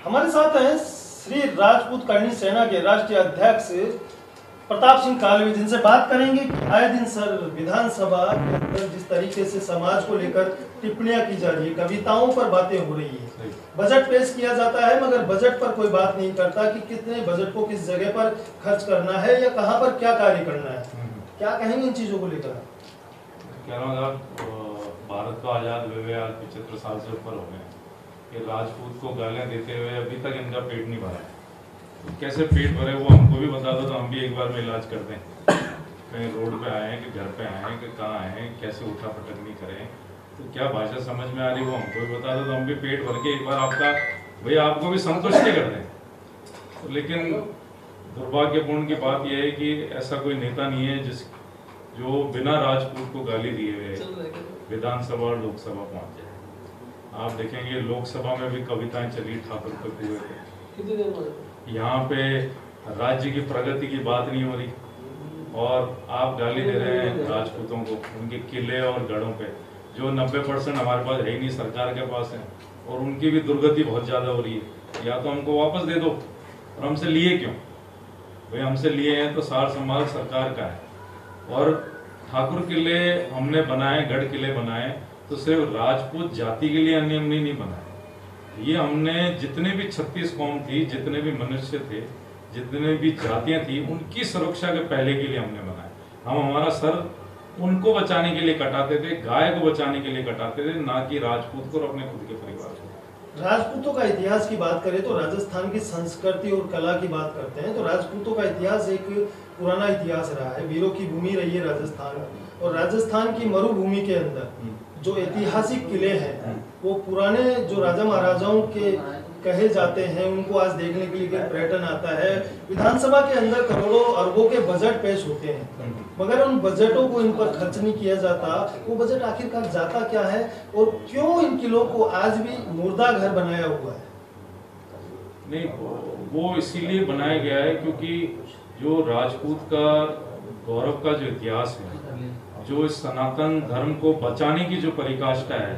हमारे साथ हैं श्री राजपूत करणी सेना के राष्ट्रीय अध्यक्ष प्रताप सिंह कालवी, जिनसे बात करेंगे कि आए दिन सर विधानसभा के अंदर जिस तरीके से समाज को लेकर टिप्पणियां की जा रही है, कविताओं पर बातें हो रही है, बजट पेश किया जाता है मगर बजट पर कोई बात नहीं करता कि कितने बजट को किस जगह पर खर्च करना है या कहां पर क्या कार्य करना है। क्या कहेंगे इन चीजों को लेकर? कह रहा हूँ भारत को आज़ाद हुए आज 75 साल से ऊपर हो गए कि राजपूत को गालियाँ देते हुए अभी तक इनका पेट नहीं भरा है। तो कैसे पेट भरे वो हमको भी बता दो तो हम भी एक बार में इलाज कर दें। कहीं रोड पे आए हैं कि घर पे आए हैं कि कहाँ आए हैं, कैसे उठा पटक नहीं करें, तो क्या भाषा समझ में आ रही वो हमको भी बता दो तो हम भी पेट भर के एक बार आपका भैया आपको भी संतुष्ट कर दें। तो लेकिन दुर्भाग्यपूर्ण की बात यह है कि ऐसा कोई नेता नहीं है जो बिना राजपूत को गाली दिए हुए विधानसभा और लोकसभा पहुंच जाए। आप देखेंगे लोकसभा में भी कविताएं चली ठाकुर पे हुए थे, यहाँ पे राज्य की प्रगति की बात नहीं हो रही और आप गाली दे रहे हैं राजपूतों को उनके किले और गढ़ों पे, जो 90% हमारे पास है ही नहीं, सरकार के पास है और उनकी भी दुर्गति बहुत ज़्यादा हो रही है। या तो हमको वापस दे दो, और हमसे लिए क्यों भाई? हमसे लिए हैं तो सार संभाल सरकार का है। और ठाकुर किले हमने बनाए, गढ़ किले बनाए तो सिर्फ राजपूत जाति के लिए अन्य हमने नहीं बनाए। ये हमने जितने भी 36 कौम थी, जितने भी मनुष्य थे, जितने भी जातियां थी, उनकी सुरक्षा के पहले के लिए हमने बनाए। हम हमारा सर उनको बचाने के लिए कटाते थे, गाय को बचाने के लिए कटाते थे, ना कि राजपूत को और अपने खुद के परिवार को। राजपूतों का इतिहास की बात करें तो राजस्थान की संस्कृति और कला की बात करते हैं तो राजपूतों का इतिहास एक पुराना इतिहास रहा है। वीरों की भूमि रही है राजस्थान, और राजस्थान की मरुभूमि के अंदर जो ऐतिहासिक किले हैं वो पुराने जो राजा महाराजाओं के कहे जाते हैं, उनको आज देखने के लिए पर्यटन आता है। विधानसभा के अंदर करोड़ों अरबों के बजट पेश होते हैं मगर उन बजटों को इन पर खर्च नहीं किया जाता। वो बजट आखिरकार जाता क्या है और क्यों इन किलों को आज भी मुर्दा घर बनाया हुआ है? नहीं, वो इसीलिए बनाया गया है क्योंकि जो राजपूत का गौरव का जो इतिहास है, जो इस सनातन धर्म को बचाने की जो परिकाष्ठा है,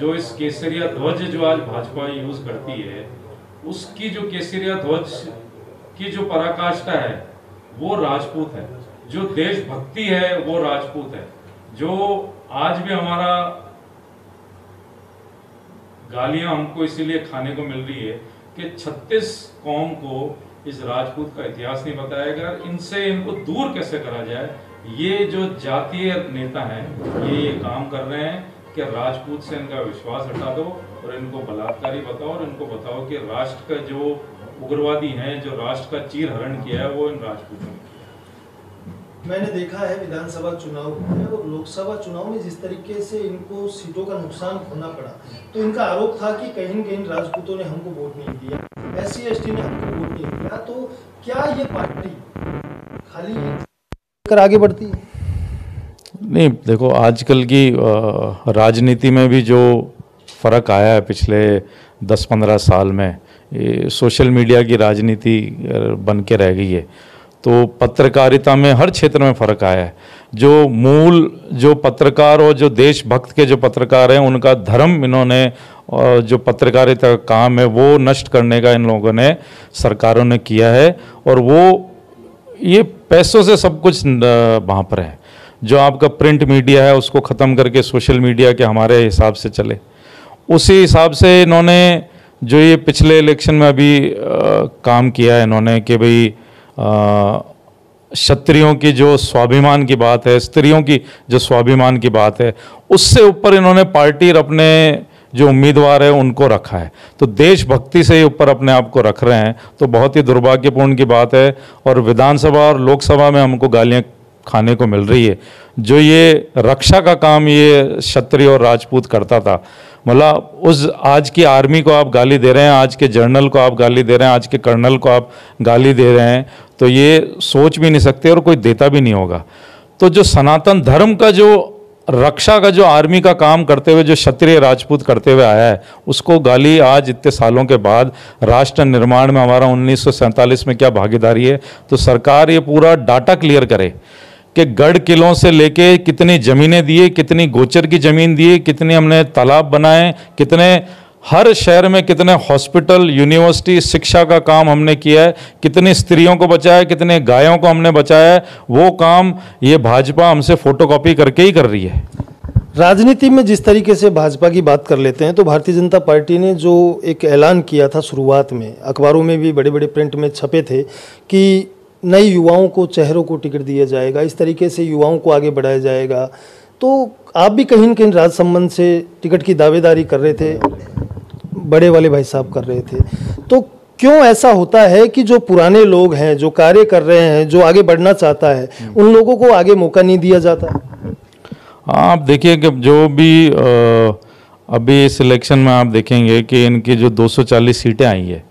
जो इस केसरिया ध्वज जो आज भाजपा यूज करती है, उसकी जो केसरिया ध्वज की जो पराकाष्ठा है वो राजपूत है। जो देशभक्ति है वो राजपूत है। जो आज भी हमारा गालियां हमको इसीलिए खाने को मिल रही है कि 36 कौम को इस राजपूत का इतिहास नहीं बताया गया। इनसे इनको दूर कैसे करा जाए, ये जो जातीय नेता हैं ये काम कर रहे हैं कि राजपूत से इनका विश्वास हटा दो और इनको बलात्कारी बताओ और इनको बताओ कि राष्ट्र का जो उग्रवादी हैं, जो राष्ट्र का चीरहरण किया है वो इन राजपूतों ने। मैंने देखा है विधानसभा चुनाव में और लोकसभा चुनाव में जिस तरीके से इनको सीटों का नुकसान होना पड़ा, तो इनका आरोप था कि कहीं न कहीं राजपूतों ने हमको वोट नहीं दिया, SC/ST ने हमको वोट नहीं दिया। तो क्या ये पार्टी खाली कर आगे बढ़ती है? नहीं, देखो आजकल की राजनीति में भी जो फ़र्क आया है पिछले 10-15 साल में, ये सोशल मीडिया की राजनीति बन के रह गई है। तो पत्रकारिता में हर क्षेत्र में फ़र्क आया है। जो मूल जो पत्रकार और जो देशभक्त के जो पत्रकार हैं उनका धर्म इन्होंने, और जो पत्रकारिता का काम है वो नष्ट करने का इन लोगों ने, सरकारों ने किया है। और वो ये पैसों से सब कुछ वहाँ पर है। जो आपका प्रिंट मीडिया है उसको ख़त्म करके सोशल मीडिया के हमारे हिसाब से चले, उसी हिसाब से इन्होंने जो ये पिछले इलेक्शन में अभी काम किया है इन्होंने कि भाई क्षत्रियों की जो स्वाभिमान की बात है, स्त्रियों की जो स्वाभिमान की बात है, उससे ऊपर इन्होंने पार्टी और अपने जो उम्मीदवार है उनको रखा है। तो देशभक्ति से ऊपर अपने आप को रख रहे हैं, तो बहुत ही दुर्भाग्यपूर्ण की बात है। और विधानसभा और लोकसभा में हमको गालियां खाने को मिल रही है। जो ये रक्षा का काम ये क्षत्रिय और राजपूत करता था, मतलब उस आज की आर्मी को आप गाली दे रहे हैं, आज के जनरल को आप गाली दे रहे हैं, आज के कर्नल को आप गाली दे रहे हैं, तो ये सोच भी नहीं सकते और कोई देता भी नहीं होगा। तो जो सनातन धर्म का जो रक्षा का जो आर्मी का काम करते हुए जो क्षत्रिय राजपूत करते हुए आया है, उसको गाली आज इतने सालों के बाद, राष्ट्र निर्माण में हमारा 1947 में क्या भागीदारी है, तो सरकार ये पूरा डाटा क्लियर करे कि गढ़ किलों से लेके कितनी ज़मीनें दिए, कितनी गोचर की ज़मीन दी, कितने हमने तालाब बनाए, कितने हर शहर में कितने हॉस्पिटल, यूनिवर्सिटी, शिक्षा का काम हमने किया है, कितनी स्त्रियों को बचाया, कितने गायों को हमने बचाया है, वो काम ये भाजपा हमसे फोटोकॉपी करके ही कर रही है। राजनीति में जिस तरीके से भाजपा की बात कर लेते हैं, तो भारतीय जनता पार्टी ने जो एक ऐलान किया था शुरुआत में, अखबारों में भी बड़े बड़े प्रिंट में छपे थे कि नए युवाओं को, चेहरों को टिकट दिया जाएगा, इस तरीके से युवाओं को आगे बढ़ाया जाएगा। तो आप भी कहीं न कहीं राज संबंध से टिकट की दावेदारी कर रहे थे, बड़े वाले भाई साहब कर रहे थे। तो क्यों ऐसा होता है कि जो पुराने लोग हैं, जो कार्य कर रहे हैं, जो आगे बढ़ना चाहता है, उन लोगों को आगे मौका नहीं दिया जाता? आप देखिए कि जो भी अभी इस इलेक्शन में आप देखेंगे कि इनकी जो 240 सीटें आई है,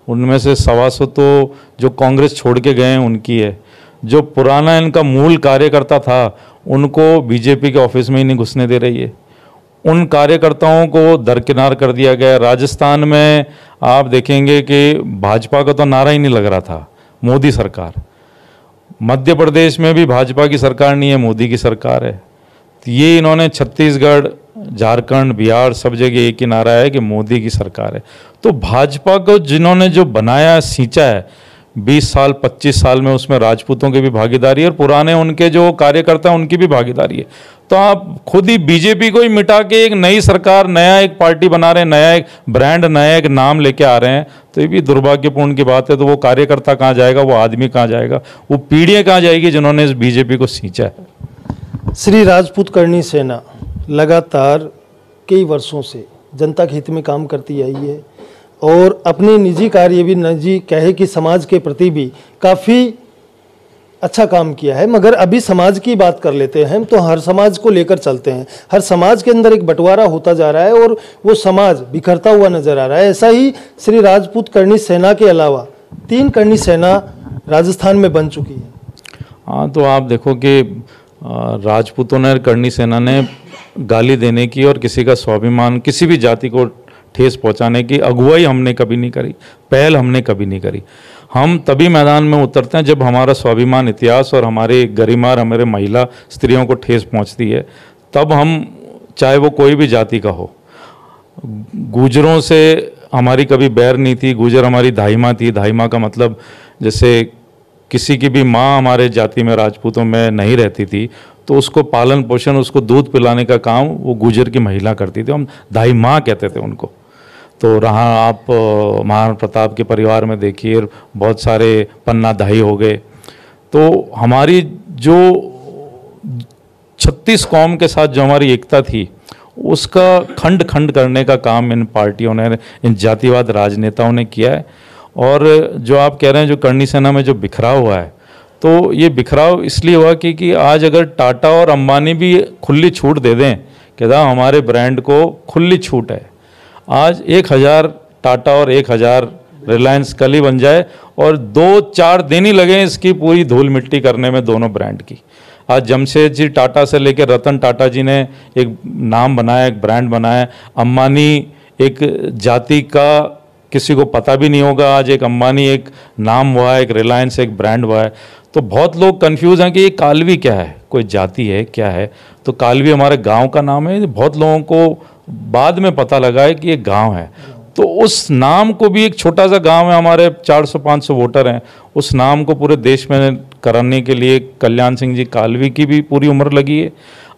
उनमें से 125 तो जो कांग्रेस छोड़ के गए हैं उनकी है। जो पुराना इनका मूल कार्यकर्ता था, उनको बीजेपी के ऑफिस में ही नहीं घुसने दे रही है। उन कार्यकर्ताओं को दरकिनार कर दिया गया। राजस्थान में आप देखेंगे कि भाजपा का तो नारा ही नहीं लग रहा था, मोदी सरकार। मध्य प्रदेश में भी भाजपा की सरकार नहीं है, मोदी की सरकार है। तो ये इन्होंने छत्तीसगढ़, झारखंड, बिहार, सब जगह एक ही नारा है कि मोदी की सरकार है। तो भाजपा को जिन्होंने जो बनाया, सींचा है 20 साल 25 साल में, उसमें राजपूतों की भी भागीदारी है और पुराने उनके जो कार्यकर्ता हैं उनकी भी भागीदारी है। तो आप खुद ही बीजेपी को ही मिटा के एक नई सरकार, नया एक पार्टी बना रहे हैं, नया एक ब्रांड, नया एक नाम लेके आ रहे हैं। तो ये भी दुर्भाग्यपूर्ण की बात है। तो वो कार्यकर्ता कहाँ जाएगा, वो आदमी कहाँ जाएगा, वो पीढ़ियाँ कहाँ जाएगी जिन्होंने इस बीजेपी को सींचा है। श्री राजपूत करणी सेना लगातार कई वर्षों से जनता के हित में काम करती आई है और अपने निजी कार्य भी, निजी कहे कि समाज के प्रति भी काफ़ी अच्छा काम किया है। मगर अभी समाज की बात कर लेते हैं तो हर समाज को लेकर चलते हैं। हर समाज के अंदर एक बंटवारा होता जा रहा है और वो समाज बिखरता हुआ नजर आ रहा है। ऐसा ही श्री राजपूत करणी सेना के अलावा 3 करणी सेना राजस्थान में बन चुकी है। हाँ, तो आप देखो कि राजपूतों ने, करणी सेना ने गाली देने की और किसी का स्वाभिमान, किसी भी जाति को ठेस पहुंचाने की अगुवाई हमने कभी नहीं करी, पहल हमने कभी नहीं करी। हम तभी मैदान में उतरते हैं जब हमारा स्वाभिमान, इतिहास और हमारी गरिमा, हमारे महिला स्त्रियों को ठेस पहुंचती है। तब हम, चाहे वो कोई भी जाति का हो, गुजरों से हमारी कभी बैर नहीं थी। गुजर हमारी दाई माँ थी। दाई माँ का मतलब जैसे किसी की भी माँ हमारे जाति में, राजपूतों में नहीं रहती थी तो उसको पालन पोषण, उसको दूध पिलाने का काम वो गुजर की महिला करती थी। हम दाई माँ कहते थे उनको। तो रहा आप महाराणा प्रताप के परिवार में देखिए, बहुत सारे पन्ना दाई हो गए। तो हमारी जो 36 कौम के साथ जो हमारी एकता थी, उसका खंड खंड करने का काम इन पार्टियों ने, इन जातिवाद राजनेताओं ने किया है। और जो आप कह रहे हैं, जो करणी सेना में जो बिखराव हुआ है, तो ये बिखराव इसलिए हुआ कि आज अगर टाटा और अंबानी भी खुली छूट दे दें कि साहब हमारे ब्रांड को खुली छूट है, आज 1000 टाटा और 1000 रिलायंस कल ही बन जाए और 2-4 दिन ही लगे इसकी पूरी धूल मिट्टी करने में, दोनों ब्रांड की। आज जमशेद जी टाटा से लेकर रतन टाटा जी ने एक नाम बनाया, एक ब्रांड बनाया। अंबानी एक जाति का किसी को पता भी नहीं होगा, आज एक अंबानी एक नाम हुआ है, एक रिलायंस एक ब्रांड हुआ है। तो बहुत लोग कंफ्यूज हैं कि ये कालवी क्या है, कोई जाति है क्या है। तो कालवी हमारे गांव का नाम है। बहुत लोगों को बाद में पता लगा है कि ये गांव है। तो उस नाम को भी, एक छोटा सा गांव है, हमारे 400-500 वोटर हैं, उस नाम को पूरे देश में कराने के लिए कल्याण सिंह जी कालवी की भी पूरी उम्र लगी है।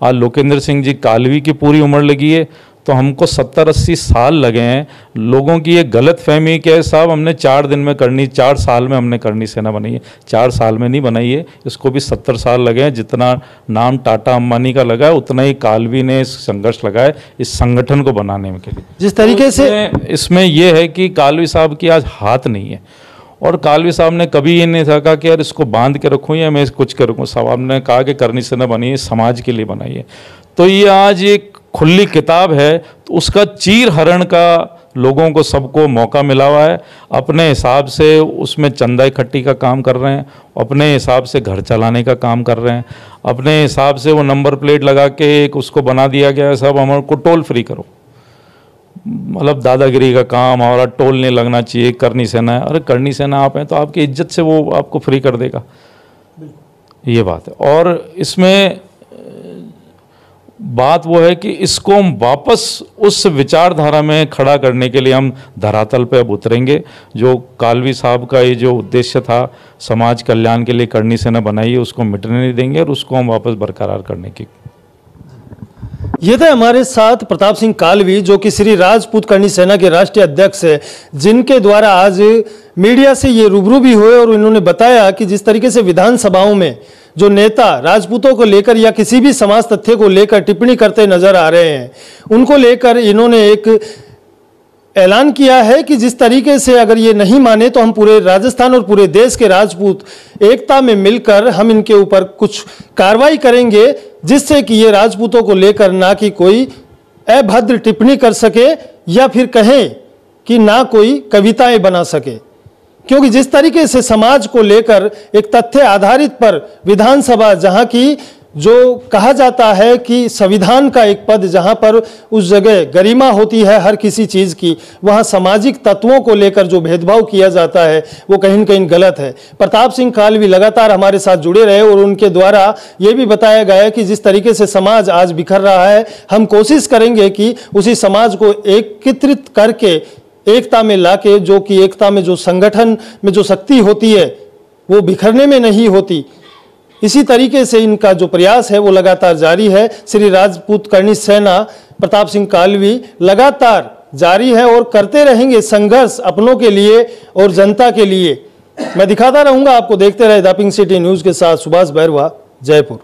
आज लोकेंद्र सिंह जी कालवी की पूरी उम्र लगी है। तो हमको 70-80 साल लगे हैं। लोगों की ये गलत फहमी कि साहब हमने 4 दिन में करनी, 4 साल में हमने करणी सेना बनाई है। 4 साल में नहीं बनाई है, इसको भी 70 साल लगे हैं। जितना नाम टाटा अंबानी का लगा है, उतना ही कालवी ने इस संघर्ष लगाया इस संगठन को बनाने के लिए। जिस तरीके से इसमें यह है कि कालवी साहब की आज हाथ नहीं है और कालवी साहब ने कभी ये नहीं कहा कि यार इसको बांध के रखूँ या मैं कुछ करूँ। साहब ने कहा कि करणी सेना बनी है, समाज के लिए बनाई है। तो ये आज एक खुली किताब है, तो उसका चीर हरण का लोगों को, सबको मौका मिला हुआ है। अपने हिसाब से उसमें चंदा इकट्ठी का काम कर रहे हैं, अपने हिसाब से घर चलाने का काम कर रहे हैं, अपने हिसाब से वो नंबर प्लेट लगा के एक उसको बना दिया गया है, सब हमारे को टोल फ्री करो। मतलब दादागिरी का काम, हमारा टोल नहीं लगना चाहिए, करणी सेना है। अरे करणी सेना आप हैं तो आपकी इज्जत से वो आपको फ्री कर देगा, ये बात है। और इसमें बात वो है कि इसको हम वापस उस विचारधारा में खड़ा करने के लिए हम धरातल पे अब उतरेंगे। जो कालवी साहब का ये जो उद्देश्य था समाज कल्याण के लिए करनी सेना बनाई है, उसको मिटने नहीं देंगे और उसको हम वापस बरकरार करने की। ये थे हमारे साथ प्रताप सिंह कालवी, जो कि श्री राजपूत करनी सेना के राष्ट्रीय अध्यक्ष है, जिनके द्वारा आज मीडिया से ये रूबरू भी हुए और इन्होंने बताया कि जिस तरीके से विधानसभाओं में जो नेता राजपूतों को लेकर या किसी भी समाज तथ्य को लेकर टिप्पणी करते नजर आ रहे हैं, उनको लेकर इन्होंने एक ऐलान किया है कि जिस तरीके से अगर ये नहीं माने तो हम पूरे राजस्थान और पूरे देश के राजपूत एकता में मिलकर हम इनके ऊपर कुछ कार्रवाई करेंगे, जिससे कि ये राजपूतों को लेकर ना कि कोई अभद्र टिप्पणी कर सके या फिर कहें कि ना कोई कविताएं बना सके। क्योंकि जिस तरीके से समाज को लेकर एक तथ्य आधारित पर विधानसभा, जहां की जो कहा जाता है कि संविधान का एक पद जहां पर उस जगह गरिमा होती है हर किसी चीज की, वहां सामाजिक तत्वों को लेकर जो भेदभाव किया जाता है वो कहीं न कहीं गलत है। प्रताप सिंह कालवी लगातार हमारे साथ जुड़े रहे और उनके द्वारा ये भी बताया गया कि जिस तरीके से समाज आज बिखर रहा है, हम कोशिश करेंगे कि उसी समाज को एकत्रित करके एकता में लाके, जो कि एकता में जो संगठन में जो शक्ति होती है वो बिखरने में नहीं होती। इसी तरीके से इनका जो प्रयास है वो लगातार जारी है। श्री राजपूत करनी सेना प्रताप सिंह कालवी लगातार जारी है और करते रहेंगे संघर्ष अपनों के लिए और जनता के लिए। मैं दिखाता रहूंगा आपको। देखते रहे द पिंक सिटी न्यूज़ के साथ सुभाष बैरवा, जयपुर।